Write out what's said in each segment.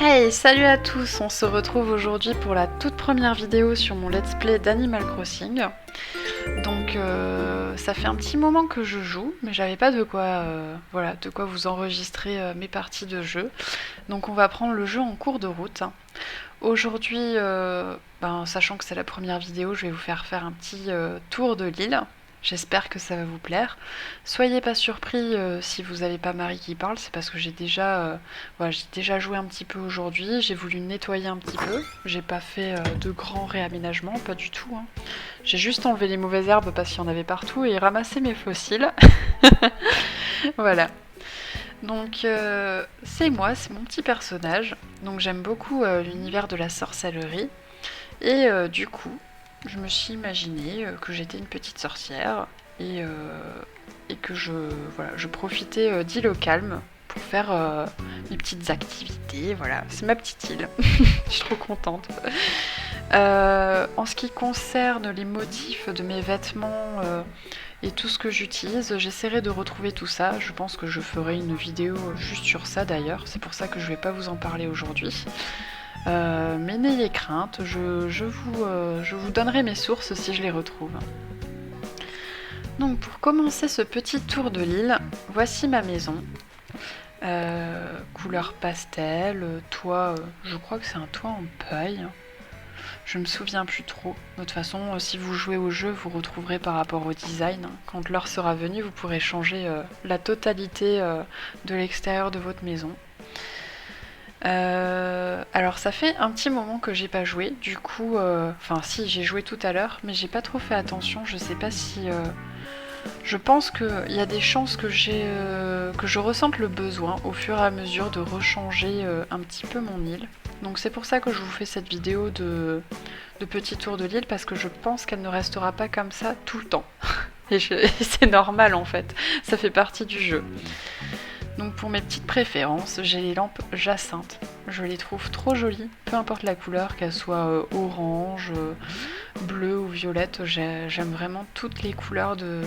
Hey, salut à tous! On se retrouve aujourd'hui pour la toute première vidéo sur mon let's play d'Animal Crossing. Donc ça fait un petit moment que je joue, mais j'avais pas de quoi, voilà, de quoi vous enregistrer mes parties de jeu. Donc on va prendre le jeu en cours de route. Aujourd'hui, sachant que c'est la première vidéo, je vais vous faire un petit tour de l'île. J'espère que ça va vous plaire. Soyez pas surpris si vous n'avez pas Marie qui parle, c'est parce que j'ai déjà joué un petit peu aujourd'hui. J'ai voulu nettoyer un petit peu. J'ai pas fait de grands réaménagements, pas du tout, hein. J'ai juste enlevé les mauvaises herbes parce qu'il y en avait partout et ramassé mes fossiles. Voilà. Donc c'est moi, c'est mon petit personnage. Donc j'aime beaucoup l'univers de la sorcellerie. Et du coup, je me suis imaginé que j'étais une petite sorcière et que je profitais d'île au calme pour faire mes petites activités. Voilà, c'est ma petite île. Je suis trop contente. En ce qui concerne les motifs de mes vêtements et tout ce que j'utilise, j'essaierai de retrouver tout ça. Je pense que je ferai une vidéo juste sur ça d'ailleurs. C'est pour ça que je vais pas vous en parler aujourd'hui. Mais n'ayez crainte, je vous donnerai mes sources si je les retrouve. Donc pour commencer ce petit tour de l'île, voici ma maison. Couleur pastel, toit, je crois que c'est un toit en paille. Je me souviens plus trop. De toute façon, si vous jouez au jeu, vous retrouverez par rapport au design. Quand l'heure sera venue, vous pourrez changer la totalité de l'extérieur de votre maison. Alors ça fait un petit moment que j'ai pas joué, du coup, si j'ai joué tout à l'heure, mais j'ai pas trop fait attention, je sais pas si... Je pense qu'il y a des chances que je ressente le besoin au fur et à mesure de rechanger un petit peu mon île. Donc c'est pour ça que je vous fais cette vidéo de petit tour de l'île, parce que je pense qu'elle ne restera pas comme ça tout le temps. Et c'est normal en fait, ça fait partie du jeu. Donc pour mes petites préférences, j'ai les lampes jacinthes. Je les trouve trop jolies, peu importe la couleur, qu'elles soient orange, bleu ou violette. J'aime vraiment toutes les couleurs de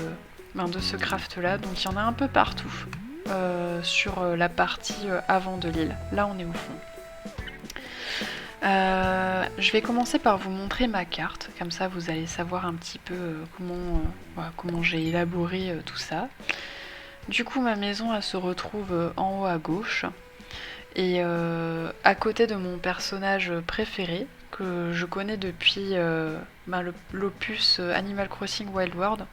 ce craft là. Donc il y en a un peu partout sur la partie avant de l'île. Là on est au fond. Je vais commencer par vous montrer ma carte, comme ça vous allez savoir un petit peu comment j'ai élaboré tout ça. Du coup, ma maison, elle se retrouve en haut à gauche. Et à côté de mon personnage préféré, que je connais depuis l'opus Animal Crossing Wild World.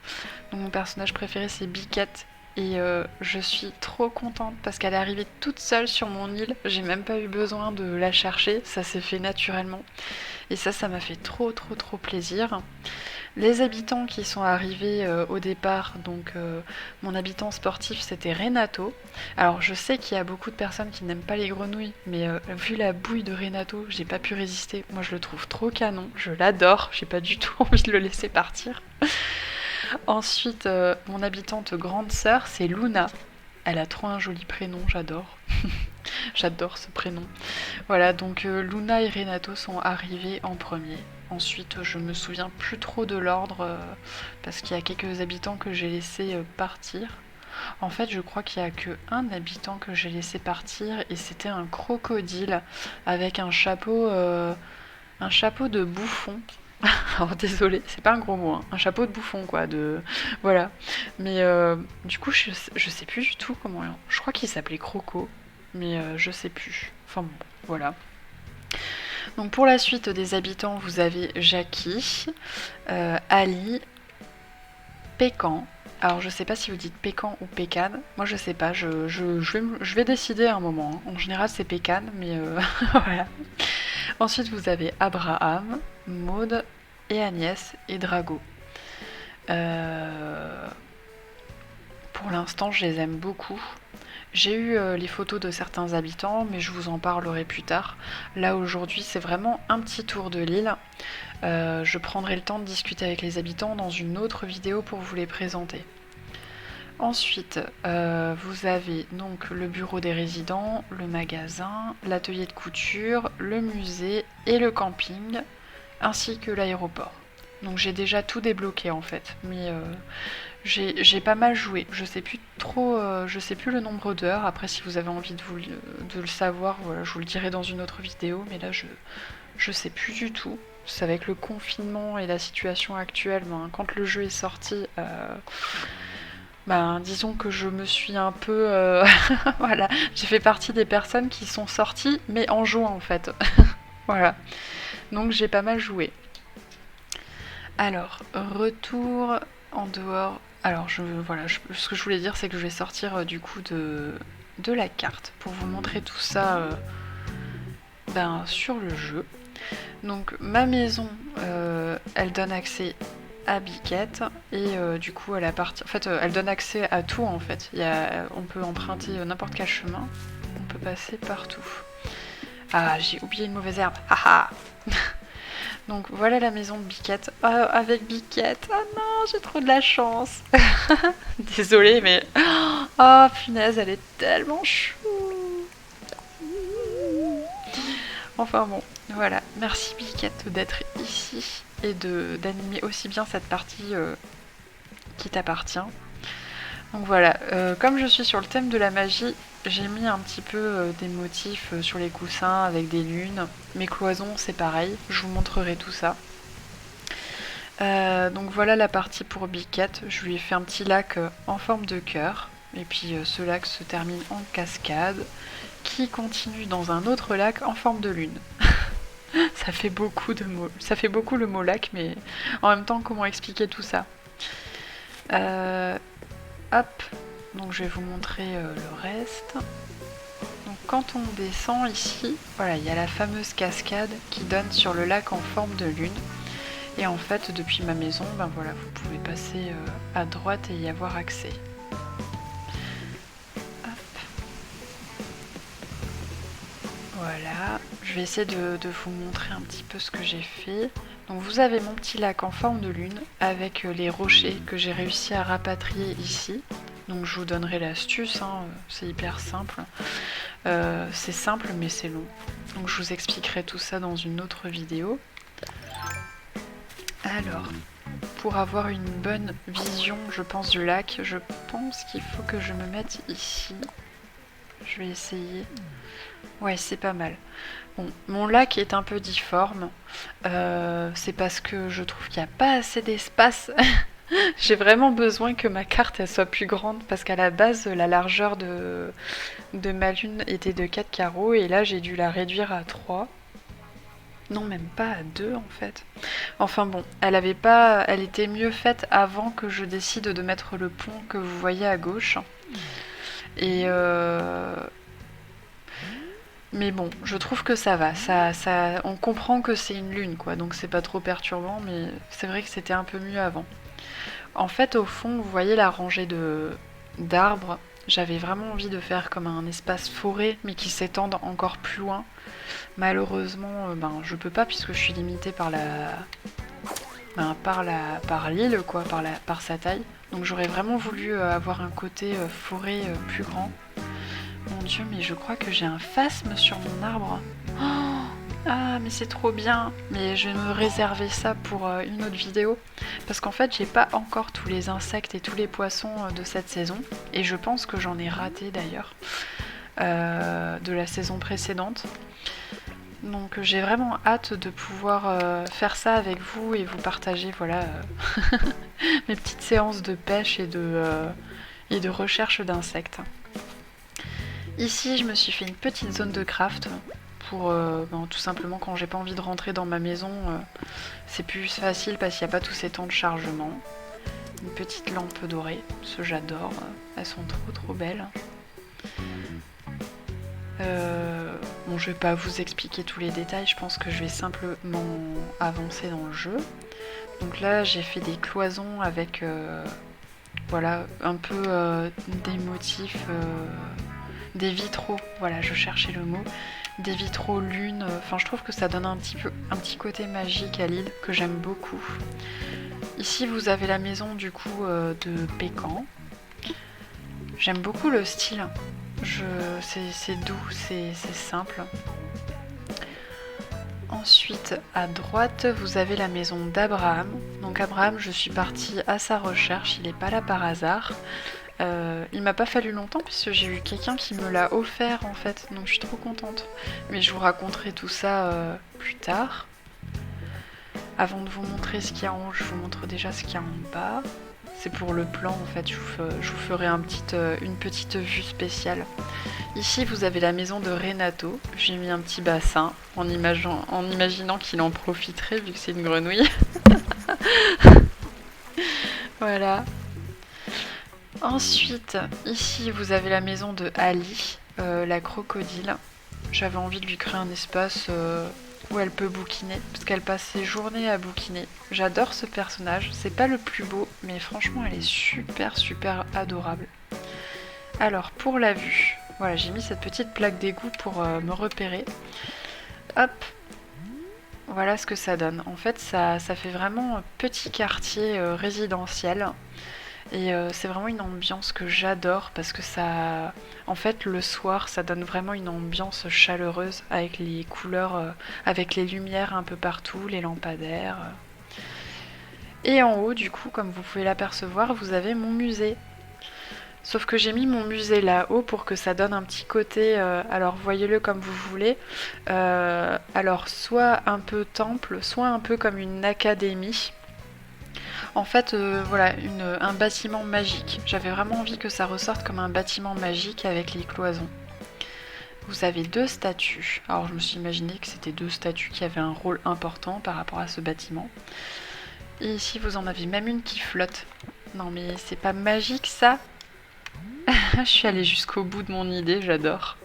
Donc mon personnage préféré, c'est Biquette. Et je suis trop contente parce qu'elle est arrivée toute seule sur mon île. J'ai même pas eu besoin de la chercher, ça s'est fait naturellement. Et ça m'a fait trop plaisir. Les habitants qui sont arrivés au départ, donc mon habitant sportif c'était Renato. Alors je sais qu'il y a beaucoup de personnes qui n'aiment pas les grenouilles, mais vu la bouille de Renato, j'ai pas pu résister. Moi je le trouve trop canon, je l'adore, j'ai pas du tout envie de le laisser partir. Ensuite, mon habitante grande sœur c'est Luna. Elle a trop un joli prénom, j'adore. J'adore ce prénom. Voilà, donc Luna et Renato sont arrivés en premier. Ensuite, je me souviens plus trop de l'ordre parce qu'il y a quelques habitants que j'ai laissé partir. En fait, je crois qu'il n'y a qu'un habitant que j'ai laissé partir et c'était un crocodile avec un chapeau de bouffon. Alors désolé, c'est pas un gros mot, hein. Un chapeau de bouffon quoi, voilà. Mais du coup, je sais plus du tout comment. Je crois qu'il s'appelait Croco, mais je sais plus. Enfin bon, voilà. Donc pour la suite des habitants, vous avez Jackie, Ali, Pécan. Alors je sais pas si vous dites Pécan ou Pécan. Moi je sais pas, je vais décider à un moment, hein. En général c'est Pécan, mais voilà. Ensuite vous avez Abraham, Maud et Agnès et Drago. Pour l'instant je les aime beaucoup. J'ai eu les photos de certains habitants, mais je vous en parlerai plus tard. Là aujourd'hui c'est vraiment un petit tour de l'île. Je prendrai le temps de discuter avec les habitants dans une autre vidéo pour vous les présenter. Ensuite, vous avez donc le bureau des résidents, le magasin, l'atelier de couture, le musée et le camping, ainsi que l'aéroport. Donc j'ai déjà tout débloqué en fait, mais J'ai pas mal joué. Je sais plus trop, je sais plus le nombre d'heures. Après, si vous avez envie de le savoir, voilà, je vous le dirai dans une autre vidéo. Mais là, je sais plus du tout. C'est avec le confinement et la situation actuelle. Ben, quand le jeu est sorti, ben, disons que je me suis un peu, voilà, j'ai fait partie des personnes qui sont sorties, mais en jouant en fait. Voilà. Donc j'ai pas mal joué. Alors, retour en dehors. Alors, voilà, ce que je voulais dire, c'est que je vais sortir du coup de la carte pour vous montrer tout ça ben, sur le jeu. Donc, ma maison, elle donne accès à Biquette et du coup, à la partie. En fait, elle donne accès à tout en fait. On peut emprunter n'importe quel chemin, on peut passer partout. Ah, j'ai oublié une mauvaise herbe. Haha. Donc voilà la maison de Biquette. Avec Biquette. Ah non, j'ai trop de la chance. Désolée, mais... Oh, punaise, elle est tellement chou. Enfin bon, voilà. Merci Biquette d'être ici et d'animer aussi bien cette partie qui t'appartient. Donc voilà, comme je suis sur le thème de la magie, j'ai mis un petit peu des motifs sur les coussins avec des lunes. Mes cloisons, c'est pareil, je vous montrerai tout ça. Donc voilà la partie pour Biquette. Je lui ai fait un petit lac en forme de cœur. Et puis ce lac se termine en cascade qui continue dans un autre lac en forme de lune. Ça fait beaucoup de mots. Ça fait beaucoup le mot lac, mais en même temps, comment expliquer tout ça? Hop, donc je vais vous montrer le reste. Donc quand on descend ici, voilà, il y a la fameuse cascade qui donne sur le lac en forme de lune. Et en fait, depuis ma maison, ben voilà, vous pouvez passer à droite et y avoir accès. Hop. Voilà, je vais essayer de vous montrer un petit peu ce que j'ai fait. Donc vous avez mon petit lac en forme de lune avec les rochers que j'ai réussi à rapatrier ici. Donc je vous donnerai l'astuce, hein, c'est hyper simple. C'est simple mais c'est long. Donc je vous expliquerai tout ça dans une autre vidéo. Alors, pour avoir une bonne vision, je pense, du lac, je pense qu'il faut que je me mette ici. Je vais essayer. Ouais, c'est pas mal. Bon, mon lac est un peu difforme. C'est parce que je trouve qu'il n'y a pas assez d'espace. J'ai vraiment besoin que ma carte elle soit plus grande parce qu'à la base, la largeur de ma lune était de 4 carreaux et là, j'ai dû la réduire à 3. Non, même pas à 2 en fait. Enfin bon, elle était mieux faite avant que je décide de mettre le pont que vous voyez à gauche. Et mais bon, je trouve que ça va. On comprend que c'est une lune, quoi, donc c'est pas trop perturbant, mais c'est vrai que c'était un peu mieux avant. En fait, au fond, vous voyez la rangée d'arbres. J'avais vraiment envie de faire comme un espace forêt, mais qui s'étende encore plus loin. Malheureusement, ben, je peux pas puisque je suis limitée par par l'île, quoi, par sa taille. Donc j'aurais vraiment voulu avoir un côté forêt plus grand. Mon dieu, mais je crois que j'ai un phasme sur mon arbre. Oh, ah, mais c'est trop bien. Mais je vais me réserver ça pour une autre vidéo. Parce qu'en fait, j'ai pas encore tous les insectes et tous les poissons de cette saison. Et je pense que j'en ai raté d'ailleurs de la saison précédente. Donc j'ai vraiment hâte de pouvoir faire ça avec vous et vous partager voilà mes petites séances de pêche et de recherche d'insectes. Ici je me suis fait une petite zone de craft pour tout simplement quand j'ai pas envie de rentrer dans ma maison c'est plus facile parce qu'il n'y a pas tous ces temps de chargement. Une petite lampe dorée, ce j'adore, elles sont trop belles. Bon, je vais pas vous expliquer tous les détails, je pense que je vais simplement avancer dans le jeu. Donc là, j'ai fait des cloisons avec voilà, un peu des motifs, des vitraux, voilà, je cherchais le mot, des vitraux lune, enfin je trouve que ça donne un petit côté magique à l'île que j'aime beaucoup. Ici, vous avez la maison du coup de Pécan. J'aime beaucoup le style. C'est doux, c'est simple. Ensuite, à droite, vous avez la maison d'Abraham. Donc Abraham, je suis partie à sa recherche, il n'est pas là par hasard. Il m'a pas fallu longtemps puisque j'ai eu quelqu'un qui me l'a offert en fait, donc je suis trop contente. Mais je vous raconterai tout ça plus tard. Avant de vous montrer ce qu'il y a en haut, je vous montre déjà ce qu'il y a en bas. C'est pour le plan en fait, je vous ferai une petite vue spéciale. Ici vous avez la maison de Renato, j'ai mis un petit bassin en imaginant qu'il en profiterait vu que c'est une grenouille. Voilà. Ensuite, ici vous avez la maison de Ali, la crocodile. J'avais envie de lui créer un espace où elle peut bouquiner, parce qu'elle passe ses journées à bouquiner. J'adore ce personnage, c'est pas le plus beau, mais franchement elle est super adorable. Alors pour la vue, voilà, j'ai mis cette petite plaque d'égout pour me repérer. Hop, voilà ce que ça donne. En fait ça fait vraiment un petit quartier résidentiel. Et c'est vraiment une ambiance que j'adore parce que ça... En fait, le soir, ça donne vraiment une ambiance chaleureuse avec les couleurs, avec les lumières un peu partout, les lampadaires. Et en haut, du coup, comme vous pouvez l'apercevoir, vous avez mon musée. Sauf que j'ai mis mon musée là-haut pour que ça donne un petit côté... alors, voyez-le comme vous voulez. Alors, soit un peu temple, soit un peu comme une académie. En fait, voilà, un bâtiment magique. J'avais vraiment envie que ça ressorte comme un bâtiment magique avec les cloisons. Vous avez 2 statues. Alors je me suis imaginé que c'était 2 statues qui avaient un rôle important par rapport à ce bâtiment. Et ici vous en avez même une qui flotte. Non mais c'est pas magique ça? Je suis allée jusqu'au bout de mon idée, j'adore.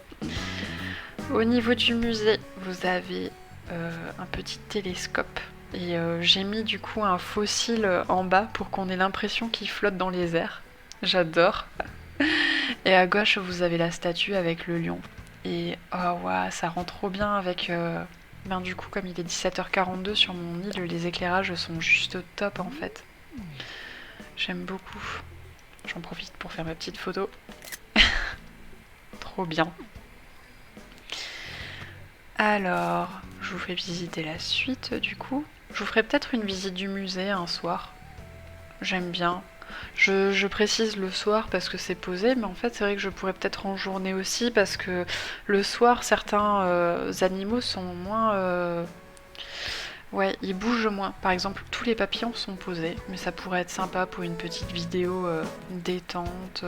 Au niveau du musée, vous avez un petit télescope. Et j'ai mis du coup un fossile en bas pour qu'on ait l'impression qu'il flotte dans les airs. J'adore. Et à gauche, vous avez la statue avec le lion. Et oh ouais, ça rend trop bien avec... Ben du coup, comme il est 17h42 sur mon île, les éclairages sont juste top en fait. J'aime beaucoup. J'en profite pour faire ma petite photo. Trop bien. Alors, je vous fais visiter la suite du coup. Je vous ferai peut-être une visite du musée un soir. J'aime bien. Je précise le soir parce que c'est posé, mais en fait c'est vrai que je pourrais peut-être en journée aussi parce que le soir certains animaux sont moins... Ouais, ils bougent moins. Par exemple, tous les papillons sont posés, mais ça pourrait être sympa pour une petite vidéo détente.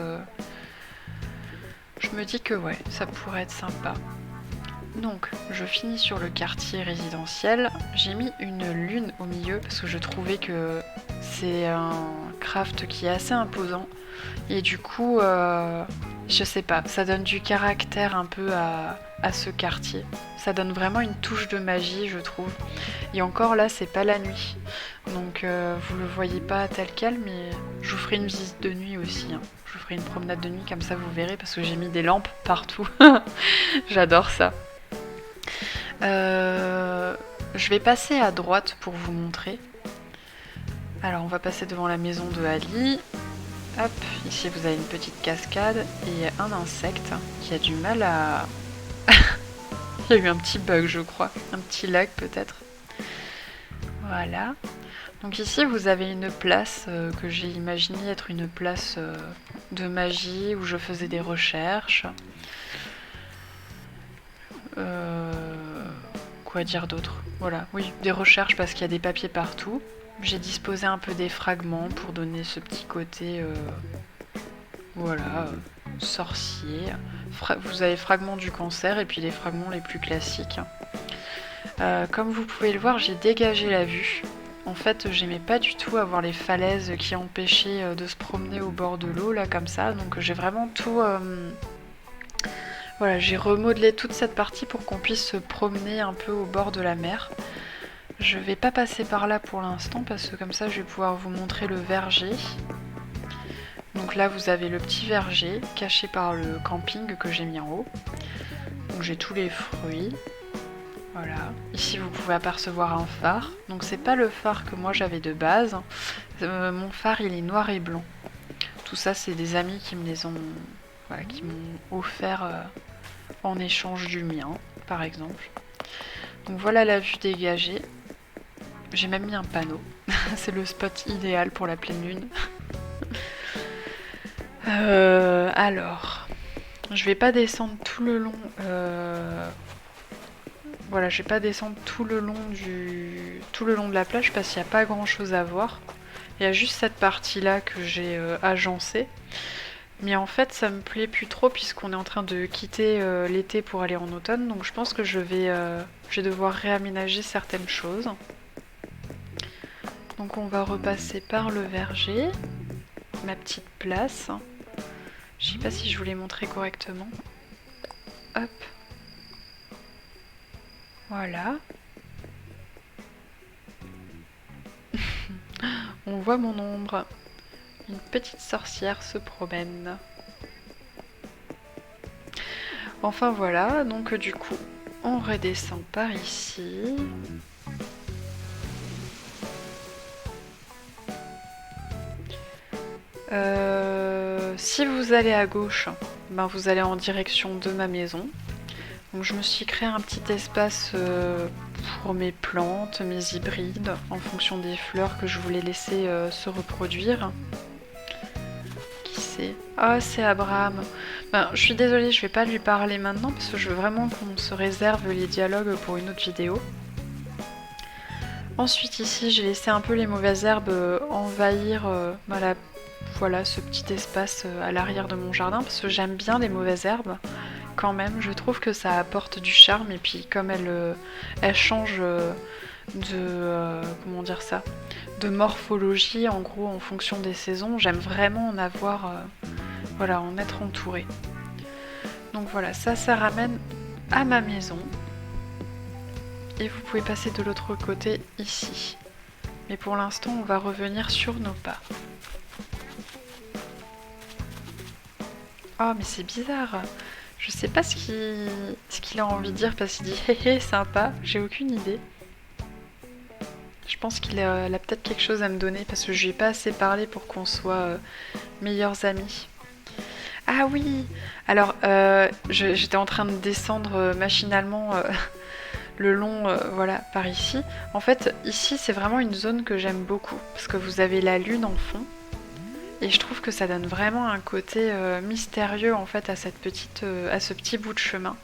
Je me dis que ouais, ça pourrait être sympa. Donc, je finis sur le quartier résidentiel. J'ai mis une lune au milieu parce que je trouvais que c'est un craft qui est assez imposant. Et du coup, je sais pas, ça donne du caractère un peu à ce quartier. Ça donne vraiment une touche de magie, je trouve. Et encore là, c'est pas la nuit. Donc, vous le voyez pas tel quel, mais je vous ferai une visite de nuit aussi. Hein. Je vous ferai une promenade de nuit, comme ça vous verrez, parce que j'ai mis des lampes partout. J'adore ça. Je vais passer à droite pour vous montrer. Alors on va passer devant la maison de Ali. Hop, ici vous avez une petite cascade et un insecte qui a du mal à... Il y a eu un petit bug je crois, un petit lag peut-être. Voilà. Donc ici vous avez une place que j'ai imaginé être une place de magie où je faisais des recherches. Quoi dire d'autre? Voilà, oui, des recherches parce qu'il y a des papiers partout. J'ai disposé un peu des fragments pour donner ce petit côté, voilà, sorcier. Vous avez fragments du cancer et puis les fragments les plus classiques. Comme vous pouvez le voir, j'ai dégagé la vue. En fait, j'aimais pas du tout avoir les falaises qui empêchaient de se promener au bord de l'eau, là, comme ça. Donc j'ai vraiment tout... Voilà, j'ai remodelé toute cette partie pour qu'on puisse se promener un peu au bord de la mer. Je vais pas passer par là pour l'instant parce que comme ça je vais pouvoir vous montrer le verger. Donc là vous avez le petit verger caché par le camping que j'ai mis en haut. Donc j'ai tous les fruits. Voilà. Ici vous pouvez apercevoir un phare. Donc c'est pas le phare que moi j'avais de base. Mon phare il est noir et blanc. Tout ça c'est des amis qui me les ont... Voilà, qui m'ont offert en échange du mien, par exemple. Donc voilà la vue dégagée. J'ai même mis un panneau. C'est le spot idéal pour la pleine lune. Alors, je vais pas descendre tout le long. Voilà, je vais pas descendre tout le long de la plage parce qu'il n'y a pas grand chose à voir. Il y a juste cette partie-là que j'ai agencée. Mais en fait, ça me plaît plus trop puisqu'on est en train de quitter l'été pour aller en automne. Donc je pense que je vais devoir réaménager certaines choses. Donc on va repasser par le verger. Ma petite place. Je sais pas si je vous l'ai montré correctement. Hop. Voilà. On voit mon ombre. Une petite sorcière se promène. Enfin voilà, donc du coup, on redescend par ici. Si vous allez à gauche, ben vous allez en direction de ma maison. Donc je me suis créé un petit espace pour mes plantes, mes hybrides, en fonction des fleurs que je voulais laisser se reproduire. Qui c'est? Ah, c'est Abraham. Ben, je suis désolée, je vais pas lui parler maintenant parce que je veux vraiment qu'on se réserve les dialogues pour une autre vidéo. Ensuite ici, j'ai laissé un peu les mauvaises herbes envahir voilà, ce petit espace à l'arrière de mon jardin parce que j'aime bien les mauvaises herbes. Quand même, je trouve que ça apporte du charme et puis comme elle change comment dire ça, de morphologie en gros en fonction des saisons, j'aime vraiment en avoir, voilà, en être entourée. Donc voilà, ça ramène à ma maison et vous pouvez passer de l'autre côté ici. Mais pour l'instant, on va revenir sur nos pas. Oh mais c'est bizarre. Je sais pas ce qu'il a envie de dire parce qu'il dit hé hé sympa, j'ai aucune idée. Je pense qu'il a peut-être quelque chose à me donner parce que je lui ai pas assez parlé pour qu'on soit meilleurs amis. Ah oui. Alors j'étais en train de descendre machinalement le long voilà par ici. En fait ici c'est vraiment une zone que j'aime beaucoup parce que vous avez la lune en fond. Et je trouve que ça donne vraiment un côté mystérieux en fait à ce petit bout de chemin.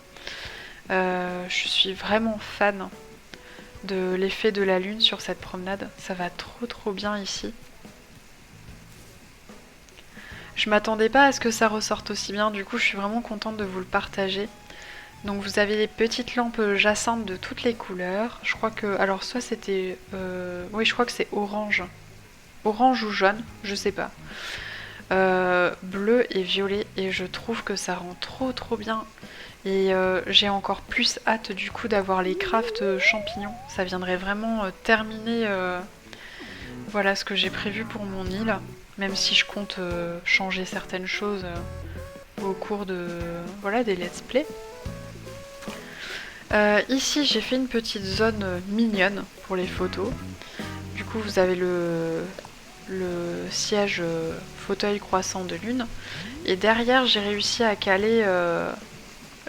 Je suis vraiment fan de l'effet de la lune sur cette promenade. Ça va trop bien ici. Je m'attendais pas à ce que ça ressorte aussi bien, du coup je suis vraiment contente de vous le partager. Donc vous avez des petites lampes jacentes de toutes les couleurs. Je crois que, alors soit c'était, oui je crois que c'est orange. Orange ou jaune, je sais pas. Bleu et violet et je trouve que ça rend trop bien. Et j'ai encore plus hâte du coup d'avoir les crafts champignons. Ça viendrait vraiment terminer voilà ce que j'ai prévu pour mon île. Même si je compte changer certaines choses au cours de voilà des let's play. Ici j'ai fait une petite zone mignonne pour les photos. Du coup vous avez le siège fauteuil croissant de lune. Et derrière j'ai réussi à caler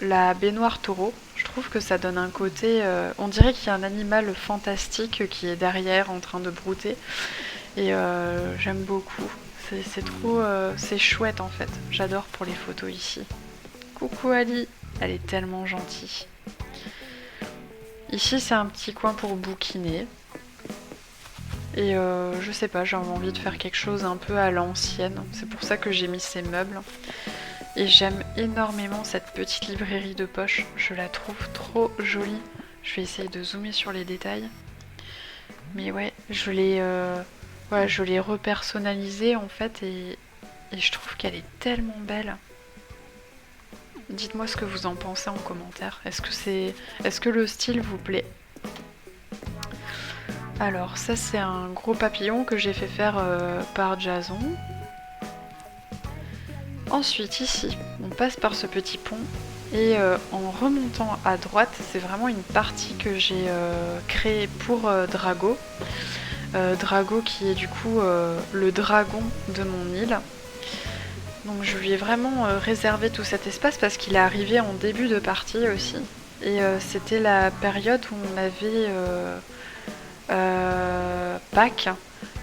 la baignoire taureau. Je trouve que ça donne un côté... on dirait qu'il y a un animal fantastique qui est derrière en train de brouter. Et j'aime beaucoup. C'est trop... c'est chouette en fait. J'adore pour les photos ici. Coucou Ali. Elle est tellement gentille. Ici c'est un petit coin pour bouquiner. Et je sais pas, j'ai envie de faire quelque chose un peu à l'ancienne. C'est pour ça que j'ai mis ces meubles. Et j'aime énormément cette petite librairie de poche. Je la trouve trop jolie. Je vais essayer de zoomer sur les détails. Mais ouais, je l'ai repersonnalisée en fait et je trouve qu'elle est tellement belle. Dites-moi ce que vous en pensez en commentaire. Est-ce que le style vous plaît ? Alors ça c'est un gros papillon que j'ai fait faire par Jason. Ensuite ici on passe par ce petit pont et en remontant à droite c'est vraiment une partie que j'ai créée pour Drago. Drago qui est du coup le dragon de mon île. Donc je lui ai vraiment réservé tout cet espace parce qu'il est arrivé en début de partie aussi. Et c'était la période où on avait Pâques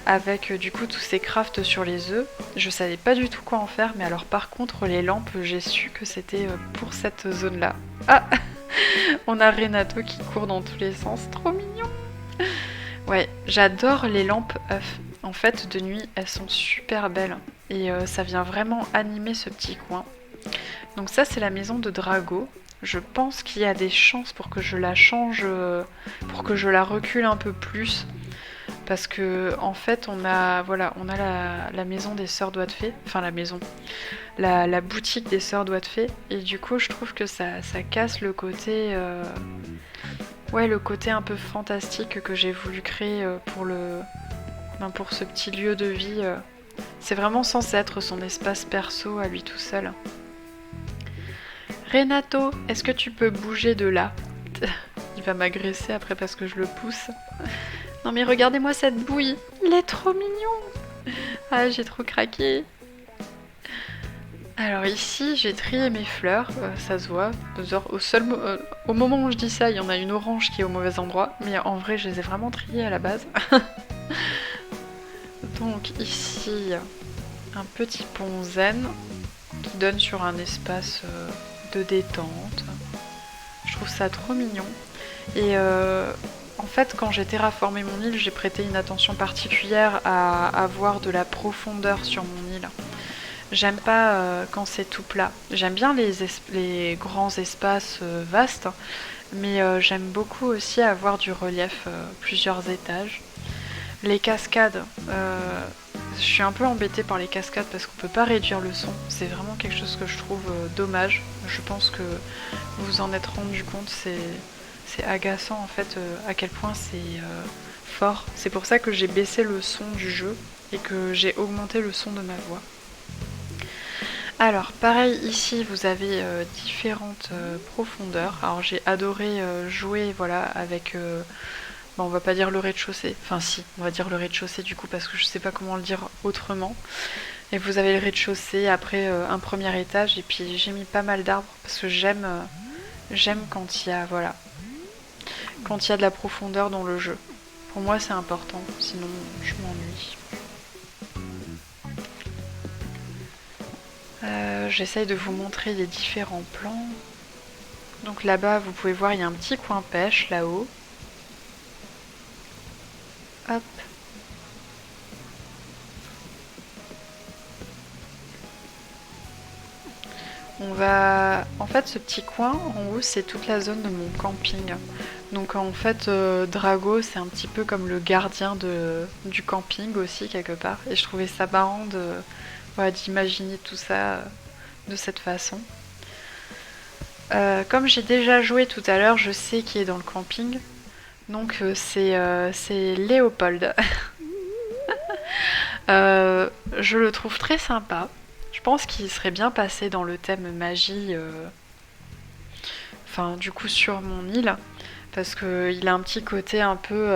avec du coup tous ces crafts sur les œufs. Je savais pas du tout quoi en faire, mais alors par contre les lampes, j'ai su que c'était pour cette zone là. Ah, on a Renato qui court dans tous les sens, trop mignon. Ouais, j'adore les lampes œufs. En fait, de nuit, elles sont super belles. Et ça vient vraiment animer ce petit coin. Donc ça, c'est la maison de Drago. Je pense qu'il y a des chances pour que je la change, pour que je la recule un peu plus. Parce que en fait, on a, voilà, on a la maison des Sœurs Doigts de Fée. Enfin, la maison. La boutique des Sœurs Doigts de Fée. Et du coup, je trouve que ça casse le côté... ouais, le côté un peu fantastique que j'ai voulu créer pour ce petit lieu de vie. C'est vraiment censé être son espace perso à lui tout seul. Renato, est-ce que tu peux bouger de là? Il va m'agresser après parce que je le pousse. Non mais regardez-moi cette bouille, il est trop mignon. Ah, j'ai trop craqué. Alors ici, j'ai trié mes fleurs, ça se voit. Genre, au moment où je dis ça, il y en a une orange qui est au mauvais endroit, mais en vrai, je les ai vraiment triées à la base. Donc ici, un petit pont zen qui donne sur un espace de détente. Je trouve ça trop mignon. Et en fait, quand j'ai terraformé mon île, j'ai prêté une attention particulière à avoir de la profondeur sur mon île. J'aime pas quand c'est tout plat. J'aime bien les grands espaces vastes, mais j'aime beaucoup aussi avoir du relief, plusieurs étages. Les cascades, je suis un peu embêtée par les cascades parce qu'on peut pas réduire le son. C'est vraiment quelque chose que je trouve dommage. Je pense que vous vous en êtes rendu compte, c'est agaçant en fait à quel point c'est fort. C'est pour ça que j'ai baissé le son du jeu et que j'ai augmenté le son de ma voix. Alors pareil ici vous avez différentes profondeurs. Alors j'ai adoré jouer voilà avec bon, on va pas dire le rez-de-chaussée, enfin si, on va dire le rez-de-chaussée du coup parce que je sais pas comment le dire autrement. Et vous avez le rez-de-chaussée, après un premier étage et puis j'ai mis pas mal d'arbres parce que j'aime quand il y a voilà, quand il y a de la profondeur dans le jeu. Pour moi c'est important, sinon je m'ennuie. J'essaye de vous montrer les différents plans. Donc là-bas, vous pouvez voir, il y a un petit coin pêche là-haut. Hop. On va... En fait, ce petit coin, en haut, c'est toute la zone de mon camping. Donc en fait, Drago, c'est un petit peu comme le gardien du camping aussi, quelque part. Et je trouvais ça marrant voilà, d'imaginer tout ça de cette façon. Comme j'ai déjà joué tout à l'heure, je sais qui est dans le camping. Donc c'est Léopold. Je le trouve très sympa. Je pense qu'il serait bien passé dans le thème magie. Enfin, du coup, sur mon île. Parce qu'il a un petit côté un peu...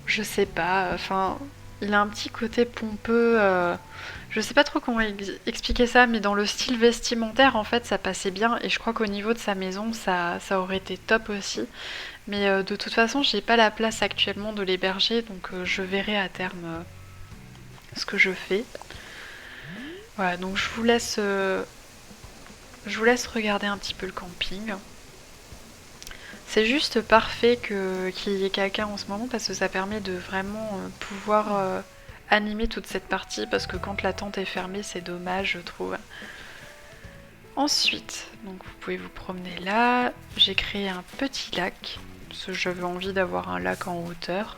je sais pas. Enfin, il a un petit côté pompeux. Je sais pas trop comment expliquer ça, mais dans le style vestimentaire, en fait, ça passait bien. Et je crois qu'au niveau de sa maison, ça aurait été top aussi. Mais de toute façon, j'ai pas la place actuellement de l'héberger, donc je verrai à terme ce que je fais. Voilà, donc je vous laisse regarder un petit peu le camping. C'est juste parfait qu'il y ait quelqu'un en ce moment parce que ça permet de vraiment pouvoir animer toute cette partie parce que quand la tente est fermée, c'est dommage, je trouve. Ensuite, donc vous pouvez vous promener là. J'ai créé un petit lac parce que j'avais envie d'avoir un lac en hauteur.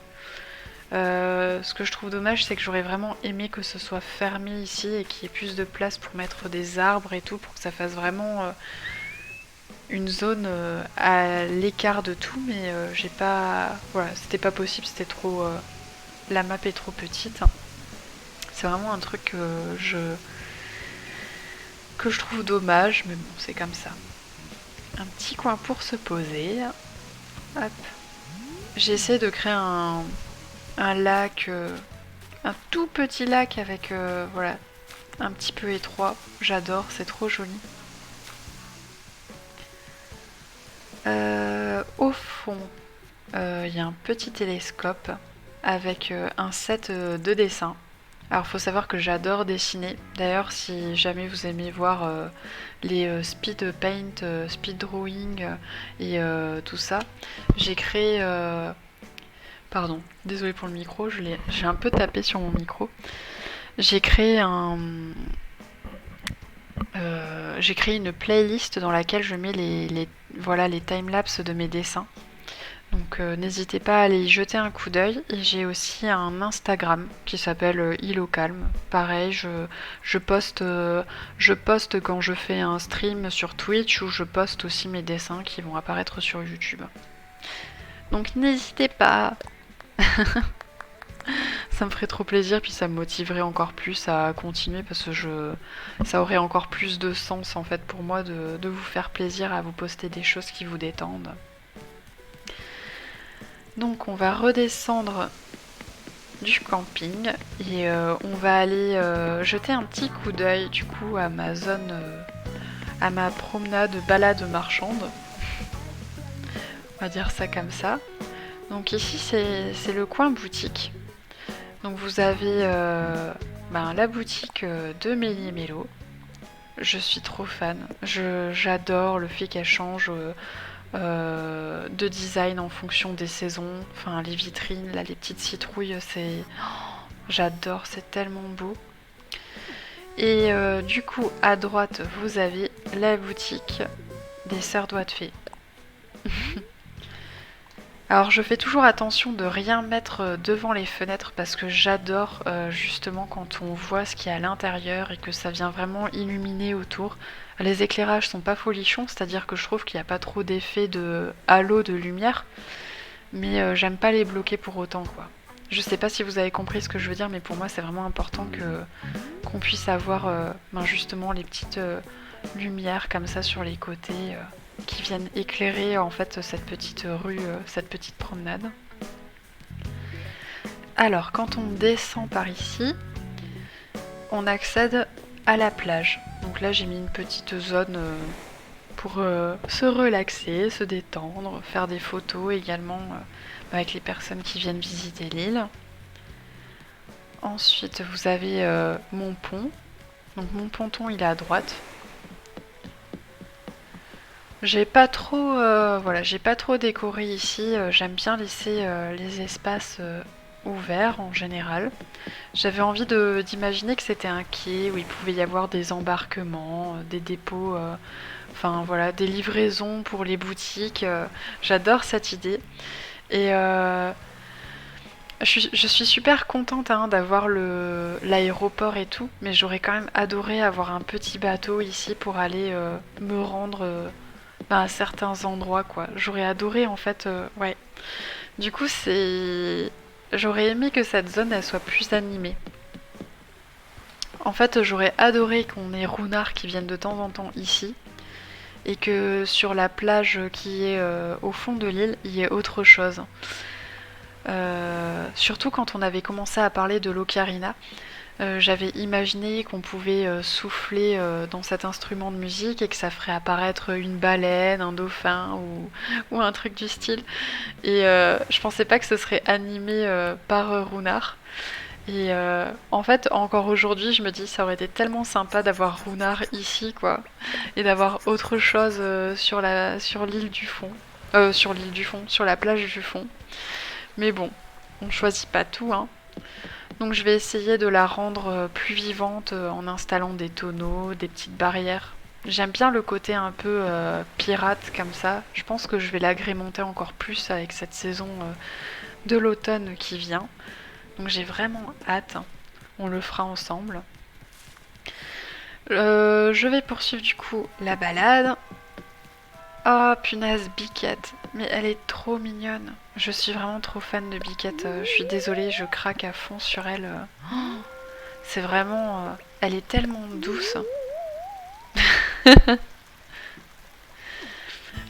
Ce que je trouve dommage, c'est que j'aurais vraiment aimé que ce soit fermé ici et qu'il y ait plus de place pour mettre des arbres et tout pour que ça fasse vraiment une zone à l'écart de tout, mais j'ai pas... Voilà, c'était pas possible, c'était trop... la map est trop petite. C'est vraiment un truc que je trouve dommage, mais bon, c'est comme ça. Un petit coin pour se poser. Hop. J'ai essayé de créer un lac, un tout petit lac avec, voilà, un petit peu étroit. J'adore, c'est trop joli. il y a un petit télescope avec un set de dessins. Alors faut savoir que j'adore dessiner. D'ailleurs si jamais vous aimez voir les speed paint, speed drawing et tout ça, j'ai créé... Pardon, désolé pour le micro, j'ai un peu tapé sur mon micro. J'ai créé j'ai créé une playlist dans laquelle je mets voilà, les timelapses de mes dessins. Donc n'hésitez pas à aller y jeter un coup d'œil. Et j'ai aussi un Instagram qui s'appelle Île au Calme. Pareil, je poste quand je fais un stream sur Twitch ou je poste aussi mes dessins qui vont apparaître sur YouTube. Donc n'hésitez pas. Ça me ferait trop plaisir, puis ça me motiverait encore plus à continuer parce que ça aurait encore plus de sens en fait pour moi de vous faire plaisir à vous poster des choses qui vous détendent. Donc on va redescendre du camping et on va aller jeter un petit coup d'œil du coup à ma zone, à ma promenade balade marchande. On va dire ça comme ça. Donc ici c'est le coin boutique. Donc vous avez la boutique de Mélie Mélo. Je suis trop fan. J'adore le fait qu'elle change de design en fonction des saisons. Enfin les vitrines, là les petites citrouilles, j'adore, c'est tellement beau. Et du coup à droite vous avez la boutique des Sœurs Doigts de Fée. Alors je fais toujours attention de rien mettre devant les fenêtres parce que j'adore justement quand on voit ce qu'il y a à l'intérieur et que ça vient vraiment illuminer autour. Les éclairages sont pas folichons, c'est-à-dire que je trouve qu'il n'y a pas trop d'effet de halo de lumière, mais j'aime pas les bloquer pour autant quoi. Je sais pas si vous avez compris ce que je veux dire, mais pour moi c'est vraiment important qu'on puisse avoir justement les petites lumières comme ça sur les côtés. Qui viennent éclairer en fait cette petite rue, cette petite promenade. Alors quand on descend par ici, on accède à la plage. Donc là j'ai mis une petite zone pour se relaxer, se détendre, faire des photos également avec les personnes qui viennent visiter l'île. Ensuite vous avez mon pont. Donc mon ponton il est à droite. J'ai pas trop décoré ici. J'aime bien laisser les espaces ouverts en général. J'avais envie d'imaginer que c'était un quai où il pouvait y avoir des embarquements, des dépôts, des livraisons pour les boutiques. J'adore cette idée. Et je suis super contente d'avoir l'aéroport et tout, mais j'aurais quand même adoré avoir un petit bateau ici pour aller me rendre à certains endroits quoi. J'aurais adoré en fait, ouais. Du coup j'aurais aimé que cette zone elle soit plus animée. En fait j'aurais adoré qu'on ait Runard qui vienne de temps en temps ici et que sur la plage qui est au fond de l'île il y ait autre chose. Surtout quand on avait commencé à parler de l'ocarina. J'avais imaginé qu'on pouvait souffler dans cet instrument de musique et que ça ferait apparaître une baleine, un dauphin ou un truc du style. Et je pensais pas que ce serait animé par Runard. Et en fait, encore aujourd'hui, je me dis ça aurait été tellement sympa d'avoir Runard ici, quoi. Et d'avoir autre chose sur l'île du fond. Sur la plage du fond. Mais bon, on choisit pas tout, hein. Donc je vais essayer de la rendre plus vivante en installant des tonneaux, des petites barrières. J'aime bien le côté un peu pirate comme ça. Je pense que je vais l'agrémenter encore plus avec cette saison de l'automne qui vient. Donc j'ai vraiment hâte. On le fera ensemble. Je vais poursuivre du coup la balade. Oh punaise, Biquette. Mais elle est trop mignonne. Je suis vraiment trop fan de Biquette. Je suis désolée, je craque à fond sur elle. Oh, c'est vraiment... elle est tellement douce.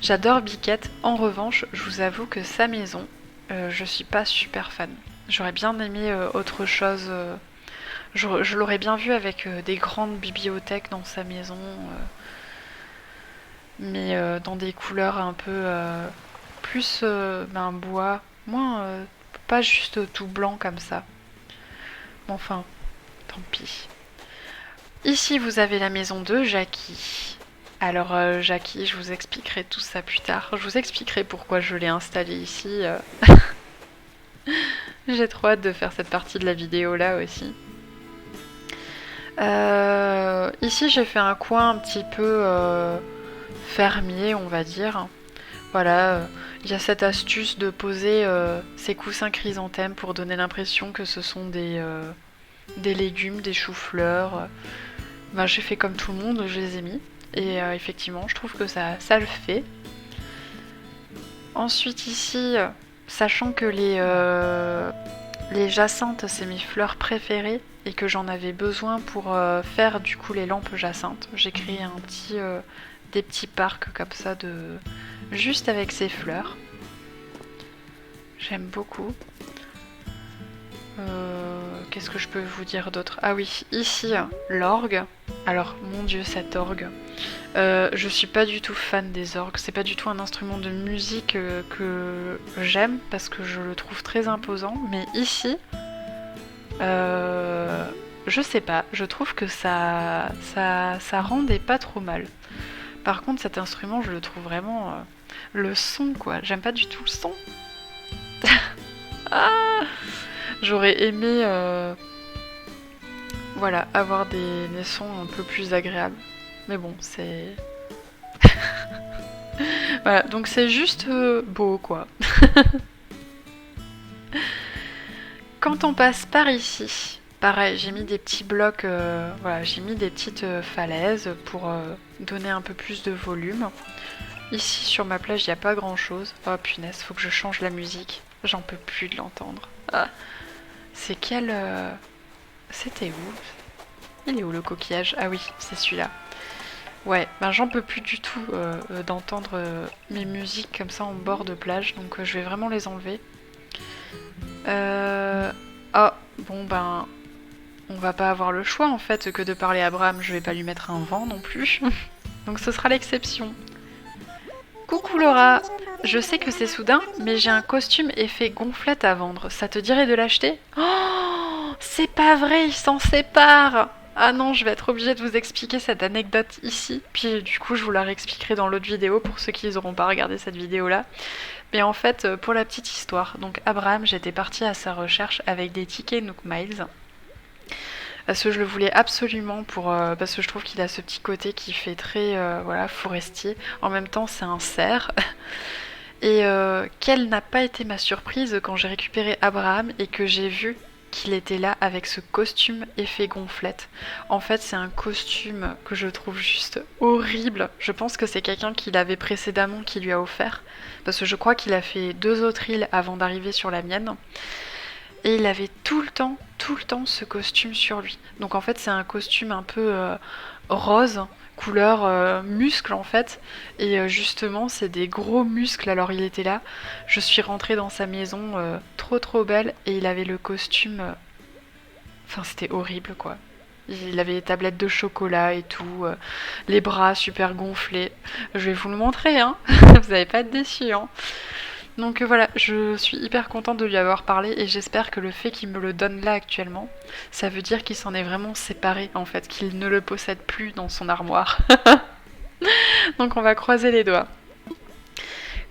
J'adore Biquette. En revanche, je vous avoue que sa maison, je suis pas super fan. J'aurais bien aimé autre chose. Je l'aurais bien vu avec des grandes bibliothèques dans sa maison. Mais dans des couleurs un peu plus un bois, moins pas juste tout blanc comme ça. Enfin, tant pis. Ici, vous avez la maison de Jackie. Alors, Jackie, je vous expliquerai tout ça plus tard. Je vous expliquerai pourquoi je l'ai installé ici. J'ai trop hâte de faire cette partie de la vidéo là aussi. Ici, j'ai fait un coin un petit peu fermier, on va dire. Voilà, il y a cette astuce de poser ces coussins chrysanthèmes pour donner l'impression que ce sont des légumes, des choux-fleurs. Ben, j'ai fait comme tout le monde, je les ai mis. Et effectivement, je trouve que ça le fait. Ensuite ici, sachant que les jacinthes, c'est mes fleurs préférées et que j'en avais besoin pour faire du coup les lampes jacinthes, j'ai créé des petits parcs comme ça juste avec ces fleurs. J'aime beaucoup. Qu'est-ce que je peux vous dire d'autre? Ah oui, ici, l'orgue. Alors, mon dieu, cet orgue. Je suis pas du tout fan des orgues. C'est pas du tout un instrument de musique que j'aime parce que je le trouve très imposant. Mais ici, je sais pas. Je trouve que ça rendait pas trop mal. Par contre, cet instrument, je le trouve vraiment... le son, quoi. J'aime pas du tout le son. Ah, j'aurais aimé voilà, avoir des sons un peu plus agréables. Mais bon, c'est... voilà, donc c'est juste beau, quoi. Quand on passe par ici, pareil, j'ai mis des petits blocs, voilà, j'ai mis des petites falaises pour donner un peu plus de volume. Ici, sur ma plage, il n'y a pas grand-chose. Oh punaise, faut que je change la musique. J'en peux plus de l'entendre. Ah. C'est quel... C'était où? Il est où le coquillage? Ah oui, c'est celui-là. Ouais, ben j'en peux plus du tout d'entendre mes musiques comme ça en bord de plage, donc je vais vraiment les enlever. Oh, bon ben... On va pas avoir le choix en fait que de parler à Abraham, je vais pas lui mettre un vent non plus. Donc ce sera l'exception. Coucou Laura, je sais que c'est soudain, mais j'ai un costume effet gonflette à vendre. Ça te dirait de l'acheter? Oh, c'est pas vrai, ils s'en séparent. Ah non, je vais être obligée de vous expliquer cette anecdote ici. Puis du coup, je vous la réexpliquerai dans l'autre vidéo pour ceux qui n'auront pas regardé cette vidéo-là. Mais en fait, pour la petite histoire, donc Abraham, j'étais partie à sa recherche avec des tickets Nook Miles. Parce que je le voulais absolument parce que je trouve qu'il a ce petit côté qui fait très voilà, forestier. En même temps, c'est un cerf. Et quelle n'a pas été ma surprise quand j'ai récupéré Abraham et que j'ai vu qu'il était là avec ce costume effet gonflette. En fait, c'est un costume que je trouve juste horrible. Je pense que c'est quelqu'un qui l'avait précédemment qui lui a offert. Parce que je crois qu'il a fait 2 autres îles avant d'arriver sur la mienne. Et il avait tout le temps ce costume sur lui. Donc en fait c'est un costume un peu rose, couleur muscle en fait. Et justement c'est des gros muscles, alors il était là. Je suis rentrée dans sa maison trop belle et il avait le costume... Enfin c'était horrible quoi. Il avait des tablettes de chocolat et tout, les bras super gonflés. Je vais vous le montrer hein, vous n'allez pas être déçus hein. Donc voilà, je suis hyper contente de lui avoir parlé et j'espère que le fait qu'il me le donne là actuellement, ça veut dire qu'il s'en est vraiment séparé en fait, qu'il ne le possède plus dans son armoire. Donc on va croiser les doigts.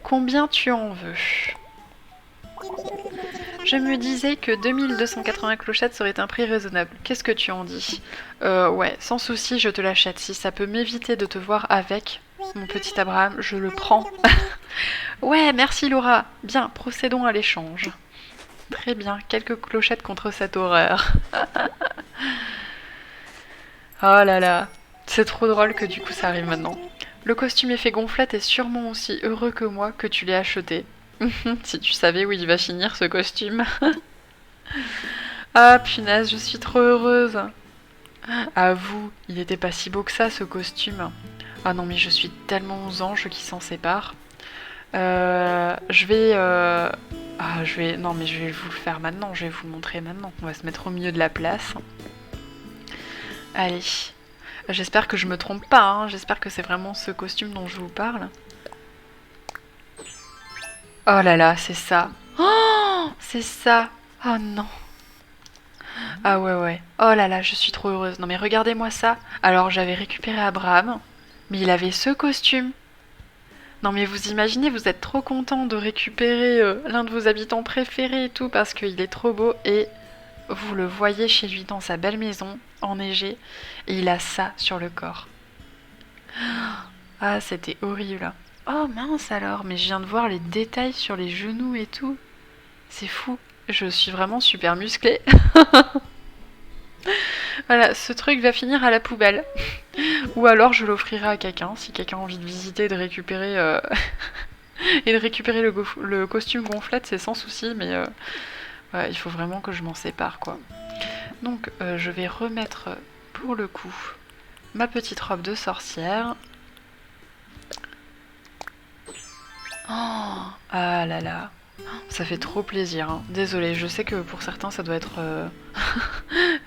Combien tu en veux? Je me disais que 2280 clochettes serait un prix raisonnable. Qu'est-ce que tu en dis? Ouais, sans souci, je te l'achète. Si ça peut m'éviter de te voir avec, mon petit Abraham, je le prends. Ouais, merci Laura. Bien, procédons à l'échange. Très bien, quelques clochettes contre cette horreur. Oh là là, c'est trop drôle que du coup ça arrive maintenant. Le costume effet gonflette est sûrement aussi heureux que moi que tu l'aies acheté. Si tu savais où il va finir ce costume. Ah punaise, je suis trop heureuse. Avoue, il était pas si beau que ça ce costume. Ah non mais je suis tellement aux anges qui s'en séparent. Je vais... Non mais je vais vous le faire maintenant, je vais vous le montrer maintenant. On va se mettre au milieu de la place. Allez. J'espère que je me trompe pas, hein. J'espère que c'est vraiment ce costume dont je vous parle. Oh là là, c'est ça. Oh, c'est ça. Oh non. Ah ouais, ouais. Oh là là, je suis trop heureuse. Non mais regardez-moi ça. Alors j'avais récupéré Abraham, mais il avait ce costume. Non mais vous imaginez, vous êtes trop content de récupérer l'un de vos habitants préférés et tout parce qu'il est trop beau et vous le voyez chez lui dans sa belle maison, enneigée, et il a ça sur le corps. Ah, c'était horrible. Oh mince alors, mais je viens de voir les détails sur les genoux et tout. C'est fou. Je suis vraiment super musclée. Voilà, ce truc va finir à la poubelle. Ou alors je l'offrirai à quelqu'un, si quelqu'un a envie de visiter et de récupérer, et de récupérer le costume gonflette, c'est sans souci, mais ouais, il faut vraiment que je m'en sépare, quoi. Donc je vais remettre pour le coup ma petite robe de sorcière. Oh, ah là là, ça fait trop plaisir, hein. Désolée, je sais que pour certains ça doit être...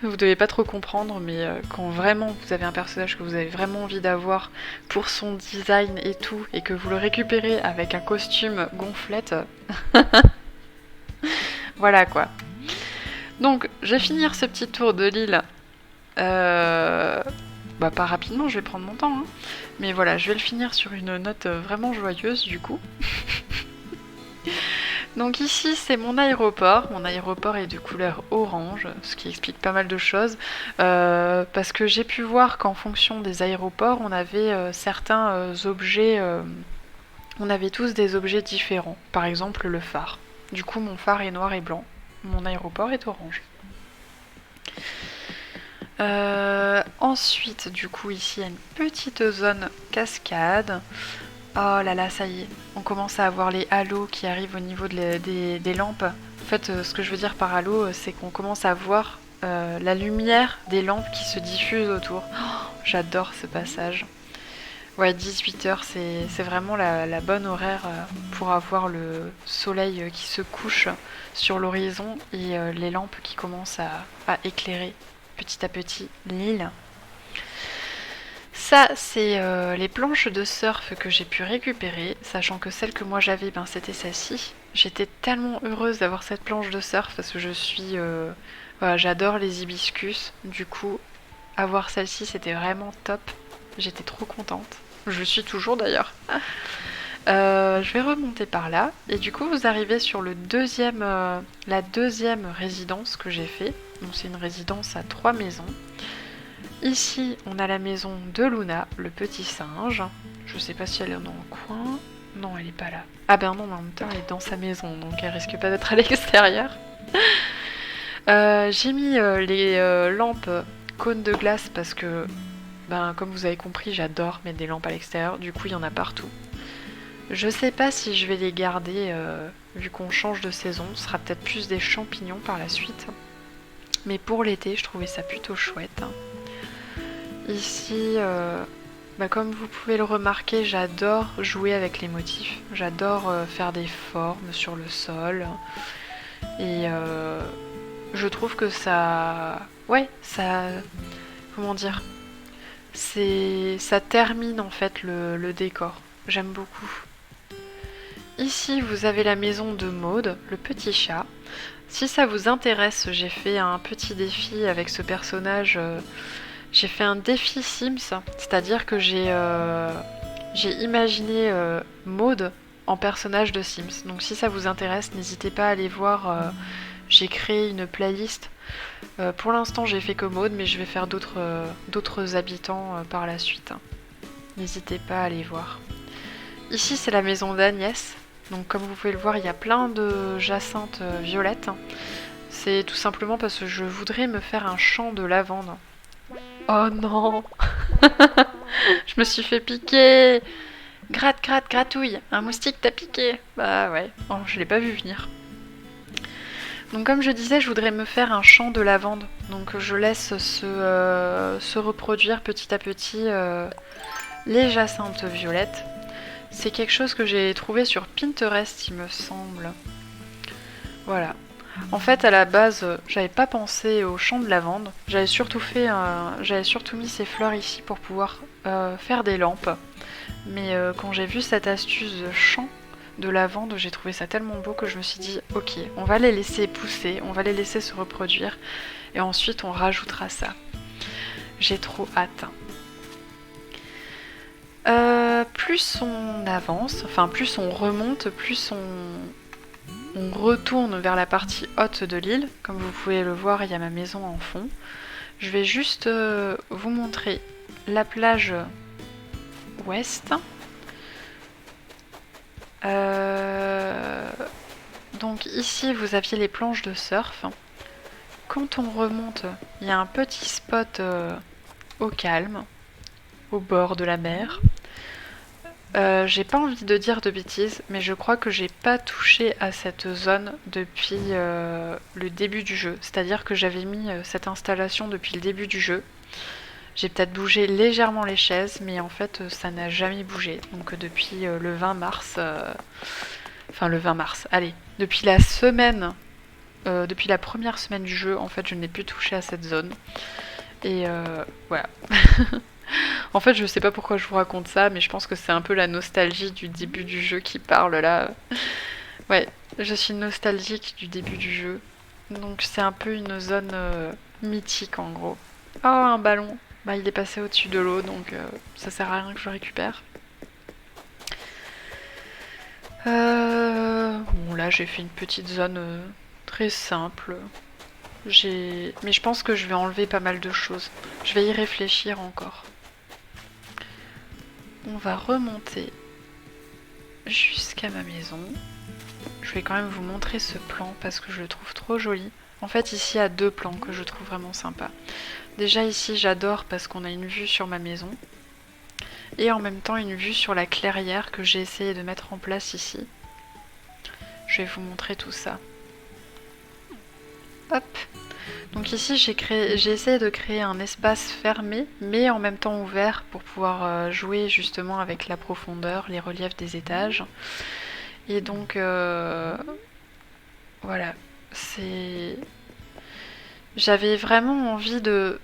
vous devez pas trop comprendre, mais quand vraiment vous avez un personnage que vous avez vraiment envie d'avoir pour son design et tout, et que vous le récupérez avec un costume gonflette, voilà quoi. Donc, je vais finir ce petit tour de l'île. Bah pas rapidement, je vais prendre mon temps, hein. Mais voilà, je vais le finir sur une note vraiment joyeuse du coup. Donc ici c'est mon aéroport est de couleur orange, ce qui explique pas mal de choses, parce que j'ai pu voir qu'en fonction des aéroports on avait certains objets, on avait tous des objets différents, par exemple le phare. Du coup mon phare est noir et blanc, mon aéroport est orange. Ensuite, du coup, ici, il y a une petite zone cascade. Oh là là, ça y est, on commence à avoir les halos qui arrivent au niveau des lampes. En fait, ce que je veux dire par halo, c'est qu'on commence à voir la lumière des lampes qui se diffusent autour. Oh, j'adore ce passage. Ouais, 18h, c'est vraiment la bonne horaire pour avoir le soleil qui se couche sur l'horizon et les lampes qui commencent à éclairer petit à petit l'île. Ça, c'est les planches de surf que j'ai pu récupérer, sachant que celle que moi j'avais, ben, c'était celle-ci. J'étais tellement heureuse d'avoir cette planche de surf parce que je suis... voilà, j'adore les hibiscus, du coup, avoir celle-ci, c'était vraiment top. J'étais trop contente. Je le suis toujours d'ailleurs. Je vais remonter par là, et du coup vous arrivez sur la deuxième résidence que j'ai fait. Donc c'est une résidence à 3 maisons. Ici on a la maison de Luna, le petit singe. Je sais pas si elle est dans le coin. Non, elle est pas là. Ah ben non, mais en même temps elle est dans sa maison, donc elle risque pas d'être à l'extérieur. J'ai mis les lampes cônes de glace parce que, ben, comme vous avez compris, j'adore mettre des lampes à l'extérieur. Du coup il y en a partout. Je sais pas si je vais les garder vu qu'on change de saison. Ce sera peut-être plus des champignons par la suite. Mais pour l'été, je trouvais ça plutôt chouette. Ici, bah comme vous pouvez le remarquer, j'adore jouer avec les motifs. J'adore faire des formes sur le sol. Et je trouve que ça... Ouais, ça... Comment dire? Ça termine en fait le décor. J'aime beaucoup. Ici, vous avez la maison de Maud, le petit chat. Si ça vous intéresse, j'ai fait un petit défi avec ce personnage. J'ai fait un défi Sims, c'est-à-dire que j'ai imaginé Maud en personnage de Sims. Donc si ça vous intéresse, n'hésitez pas à aller voir. J'ai créé une playlist. Pour l'instant, j'ai fait que Maud, mais je vais faire d'autres habitants par la suite. N'hésitez pas à aller voir. Ici, c'est la maison d'Agnès. Donc comme vous pouvez le voir, il y a plein de jacinthes violettes. C'est tout simplement parce que je voudrais me faire un champ de lavande. Oh non. Je me suis fait piquer. Gratte, gratte, gratouille. Un moustique t'a piqué. Bah ouais, oh, je l'ai pas vu venir. Donc comme je disais, je voudrais me faire un champ de lavande. Donc je laisse se reproduire petit à petit les jacinthes violettes. C'est quelque chose que j'ai trouvé sur Pinterest, il me semble. Voilà. En fait, à la base, j'avais pas pensé au champ de lavande. J'avais surtout mis ces fleurs ici pour pouvoir faire des lampes. Mais quand j'ai vu cette astuce de champ, de lavande. J'ai trouvé ça tellement beau que je me suis dit ok, on va les laisser pousser, on va les laisser se reproduire et ensuite on rajoutera ça. J'ai trop hâte. Plus on avance, enfin plus on remonte, plus on retourne vers la partie haute de l'île. Comme vous pouvez le voir, il y a ma maison en fond. Je vais juste vous montrer la plage ouest. Donc ici vous aviez les planches de surf. Quand on remonte, il y a un petit spot au calme, au bord de la mer. J'ai pas envie de dire de bêtises, mais je crois que j'ai pas touché à cette zone depuis le début du jeu. C'est-à-dire que j'avais mis cette installation depuis le début du jeu. J'ai peut-être bougé légèrement les chaises, mais en fait ça n'a jamais bougé. Donc depuis le 20 mars, enfin le 20 mars, allez, depuis la semaine, depuis la première semaine du jeu, en fait je n'ai plus touché à cette zone. Et voilà. En fait, je sais pas pourquoi je vous raconte ça, mais je pense que c'est un peu la nostalgie du début du jeu qui parle là. Ouais, je suis nostalgique du début du jeu. Donc c'est un peu une zone mythique en gros. Oh, un ballon. Bah il est passé au-dessus de l'eau, donc ça sert à rien que je le récupère. Bon là j'ai fait une petite zone très simple. Mais je pense que je vais enlever pas mal de choses. Je vais y réfléchir encore. On va remonter jusqu'à ma maison. Je vais quand même vous montrer ce plan parce que je le trouve trop joli. En fait, ici, il y a deux plans que je trouve vraiment sympas. Déjà ici, j'adore parce qu'on a une vue sur ma maison. Et en même temps, une vue sur la clairière que j'ai essayé de mettre en place ici. Je vais vous montrer tout ça. Hop! Donc ici j'ai essayé de créer un espace fermé mais en même temps ouvert pour pouvoir jouer justement avec la profondeur, les reliefs des étages. Et donc voilà, j'avais vraiment envie de...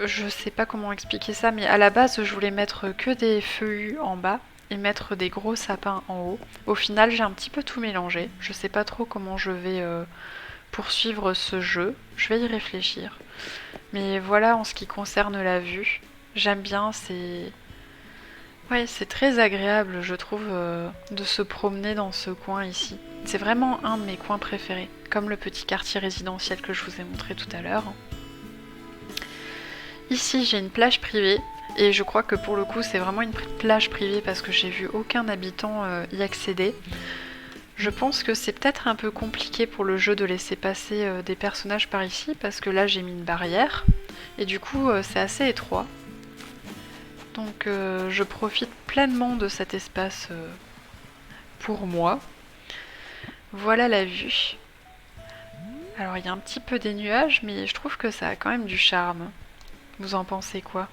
Je sais pas comment expliquer ça, mais à la base je voulais mettre que des feuillus en bas et mettre des gros sapins en haut. Au final j'ai un petit peu tout mélangé, je sais pas trop comment je vais... poursuivre ce jeu, je vais y réfléchir. Mais voilà en ce qui concerne la vue, j'aime bien, c'est très agréable je trouve de se promener dans ce coin ici. C'est vraiment un de mes coins préférés, comme le petit quartier résidentiel que je vous ai montré tout à l'heure. Ici j'ai une plage privée et je crois que pour le coup c'est vraiment une plage privée parce que j'ai vu aucun habitant y accéder. Je pense que c'est peut-être un peu compliqué pour le jeu de laisser passer des personnages par ici parce que là j'ai mis une barrière et du coup c'est assez étroit. Donc je profite pleinement de cet espace pour moi. Voilà la vue. Alors il y a un petit peu des nuages mais je trouve que ça a quand même du charme. Vous en pensez quoi?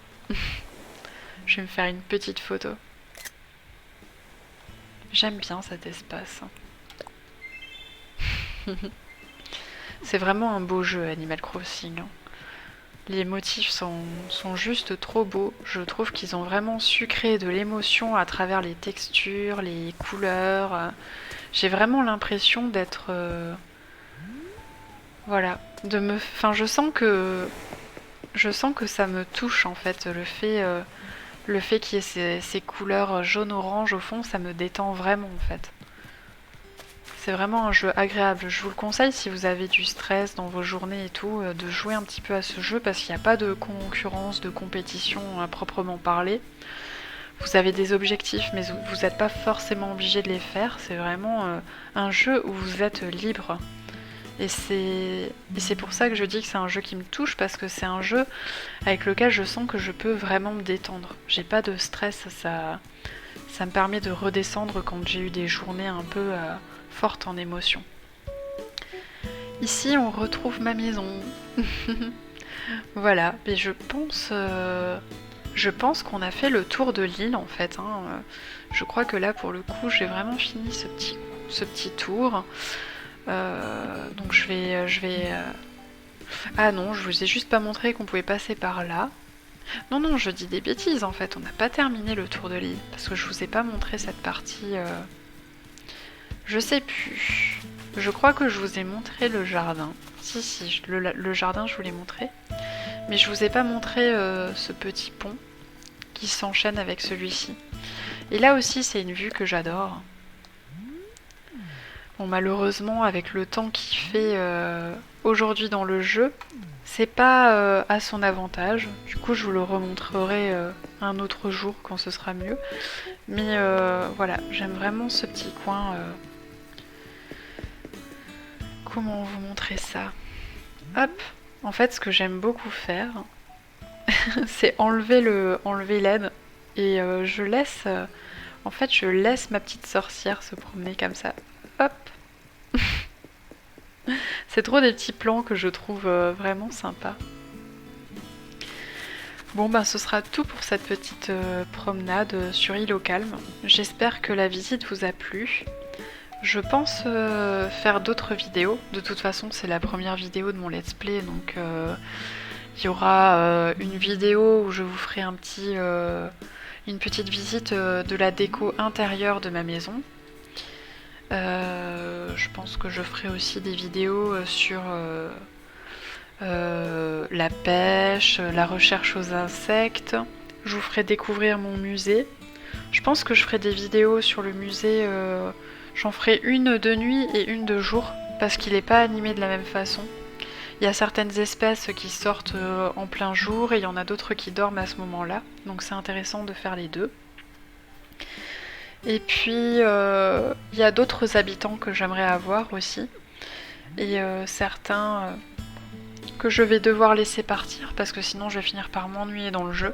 Je vais me faire une petite photo. J'aime bien cet espace. C'est vraiment un beau jeu Animal Crossing. Les motifs sont juste trop beaux. Je trouve qu'ils ont vraiment su créer de l'émotion à travers les textures, les couleurs. J'ai vraiment l'impression d'être... voilà. Enfin, je sens que ça me touche en fait. Le fait qu'il y ait ces couleurs jaune-orange au fond, ça me détend vraiment en fait. C'est vraiment un jeu agréable. Je vous le conseille si vous avez du stress dans vos journées et tout, de jouer un petit peu à ce jeu parce qu'il n'y a pas de concurrence, de compétition à proprement parler. Vous avez des objectifs mais vous n'êtes pas forcément obligé de les faire. C'est vraiment un jeu où vous êtes libre. Et c'est pour ça que je dis que c'est un jeu qui me touche parce que c'est un jeu avec lequel je sens que je peux vraiment me détendre. J'ai pas de stress, ça me permet de redescendre quand j'ai eu des journées un peu... forte en émotion. Ici, on retrouve ma maison. Voilà, mais je pense qu'on a fait le tour de l'île en fait. Je crois que là, pour le coup, j'ai vraiment fini ce petit tour. Donc je vais. Ah non, je vous ai juste pas montré qu'on pouvait passer par là. Non, je dis des bêtises en fait. On n'a pas terminé le tour de l'île parce que je vous ai pas montré cette partie. Je sais plus. Je crois que je vous ai montré le jardin. Si, le jardin, je vous l'ai montré. Mais je vous ai pas montré ce petit pont qui s'enchaîne avec celui-ci. Et là aussi, c'est une vue que j'adore. Bon, malheureusement, avec le temps qu'il fait aujourd'hui dans le jeu, c'est pas à son avantage. Du coup, je vous le remontrerai un autre jour quand ce sera mieux. Mais voilà, j'aime vraiment ce petit coin. Comment vous montrer ça? Hop! En fait, ce que j'aime beaucoup faire, c'est enlever l'aide. Et je laisse... en fait, je laisse ma petite sorcière se promener comme ça. Hop! C'est trop des petits plans que je trouve vraiment sympas. Bon ben ce sera tout pour cette petite promenade sur Île au Calme. J'espère que la visite vous a plu. Je pense faire d'autres vidéos. De toute façon c'est la première vidéo de mon let's play, donc il y aura une vidéo où je vous ferai une petite visite de la déco intérieure de ma maison. Je pense que je ferai aussi des vidéos sur la pêche, la recherche aux insectes. Je vous ferai découvrir mon musée. Je pense que je ferai des vidéos sur le musée. J'en ferai une de nuit et une de jour parce qu'il n'est pas animé de la même façon. Il y a certaines espèces qui sortent en plein jour et il y en a d'autres qui dorment à ce moment-là. Donc c'est intéressant de faire les deux. Et puis, il y a d'autres habitants que j'aimerais avoir aussi. Et certains que je vais devoir laisser partir parce que sinon je vais finir par m'ennuyer dans le jeu.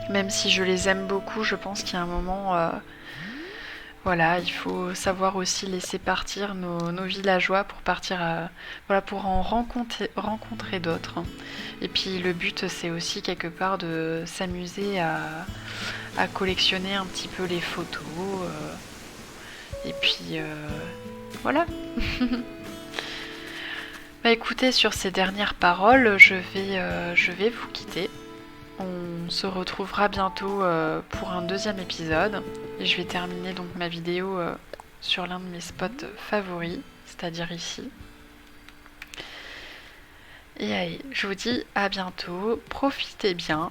Même si je les aime beaucoup, je pense qu'il y a un moment... voilà, il faut savoir aussi laisser partir nos villageois pour partir voilà, pour en rencontrer d'autres. Et puis le but c'est aussi quelque part de s'amuser à collectionner un petit peu les photos. Et puis voilà. Bah écoutez, sur ces dernières paroles, je vais vous quitter. On se retrouvera bientôt pour un deuxième épisode. Et je vais terminer donc ma vidéo sur l'un de mes spots favoris, c'est-à-dire ici. Et allez, je vous dis à bientôt, profitez bien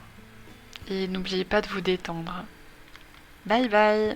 et n'oubliez pas de vous détendre. Bye bye.